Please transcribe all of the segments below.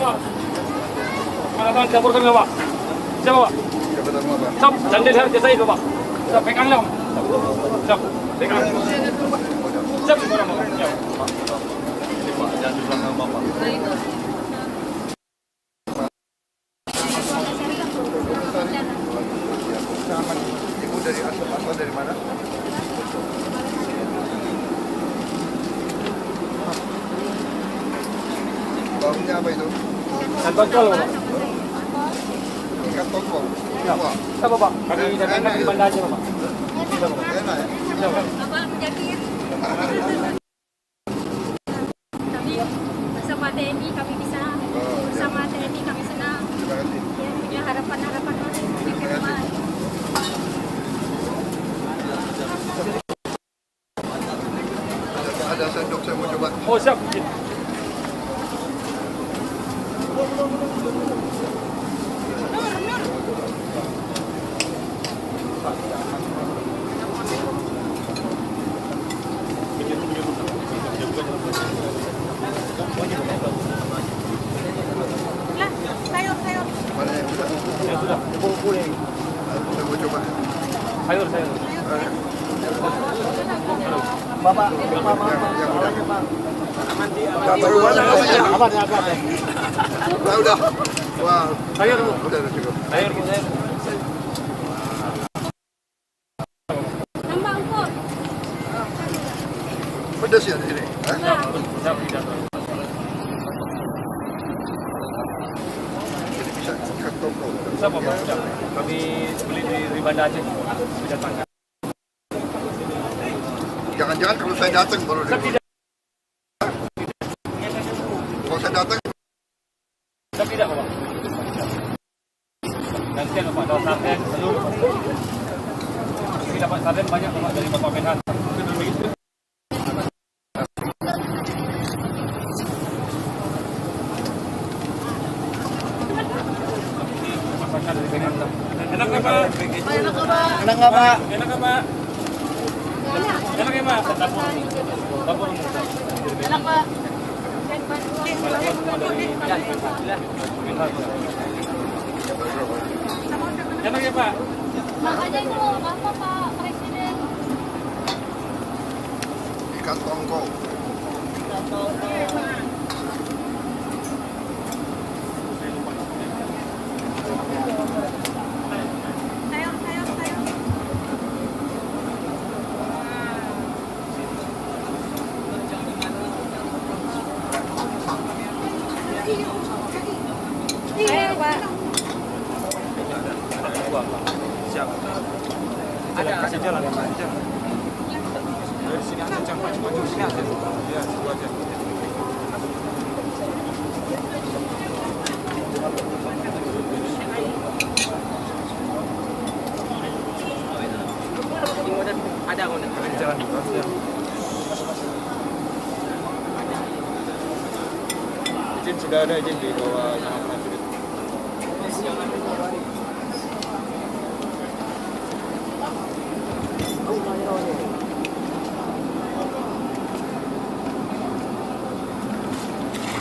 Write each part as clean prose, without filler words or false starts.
Pak. Mana tangan dapur kami Pak. Siapa Pak? Siap, dan dia harus saya itu Pak. Siap, pegang lah. Siap, pegang. Siap, sekarang Pak. Siap. Ini Pak, jangan di belakang Bapak. Ibu dari asal dari mana? Baunya apa itu? Dan tongkol Pak. Ikan tongkol. Siap. Siapa Pak? Kami datangkan di Banda aja Pak. Siapa Pak? Enak ya? Siapa? Abang penyakit. Kami bersama TNI kami bisa. Bersama TNI kami senang. Terima kasih. Ya, punya harapan-harapan baru di depan. Ada sendok saya mau coba. Oh siap. Lah, sayur. Mana yang sudah? Ya sudah. Boleh. Saya mau coba. Sayur. Bapak, Yang udah. Nggak tahu mana namanya. Udah. Wah. Sayur Bu. Udah cukup. Sayur. Nambah angkot. Pedas ya di sini. Hah? Siap, tidak. Jadi bisa ikan tongkol. Siapa Pak? Siap. Kami beli di Banda Aceh. Datangkan. Jangan-jangan kalau saya datang baru Siap, tidak. kalau saya datang Siap, tidak Pak. Gantian Pak, dapat sarden, telur. Kami dapat sarden banyak Pak dari Bapak Menhan. Masakan dari Menhan. Enak nggak Pak? Enak nggak Pak? Enak nggak Pak? Enak ya Pak? Dapur. Enak Pak. Enak ya Pak? Makanya itu apa Pak Presiden? ikan tongkol. Sayur. Sayur Pak. Siap. Ada kasih jalan ya Pak. Dari sini aja jangan maju sini aja. Ya, situ aja. Ada jalan ya. Izin sudah ada izin di bawah sama prajurit.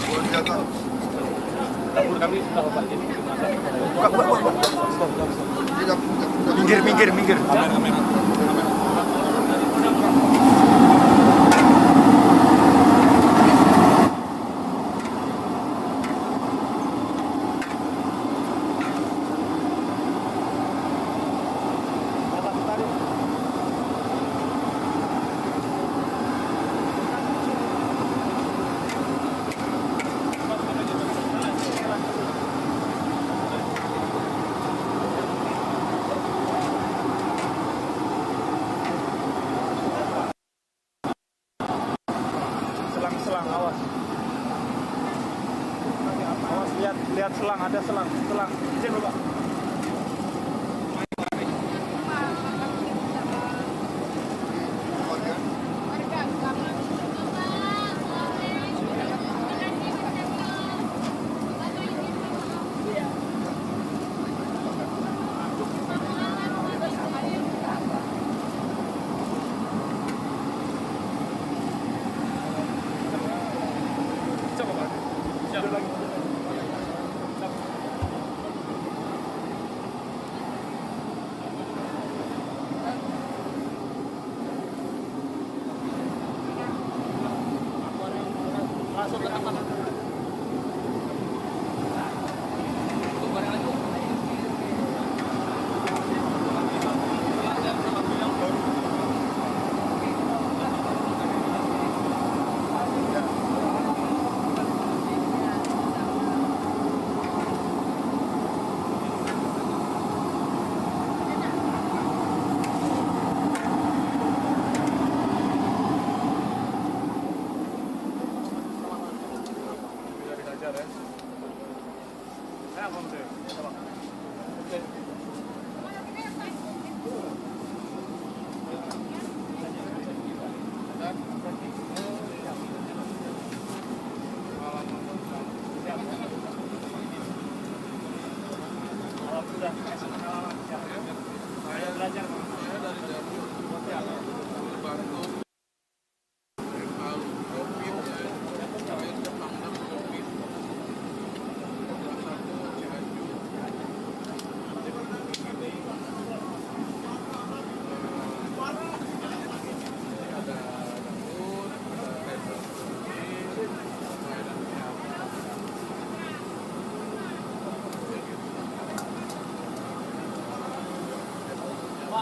Boleh datang. Dapur kami sudah Bapak jadi masak. Tidak. Minggir. Selang, awas. Awas, lihat selang, ada selang. Izin Bapak. Siap Bapak. Siap lagi.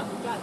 ikan.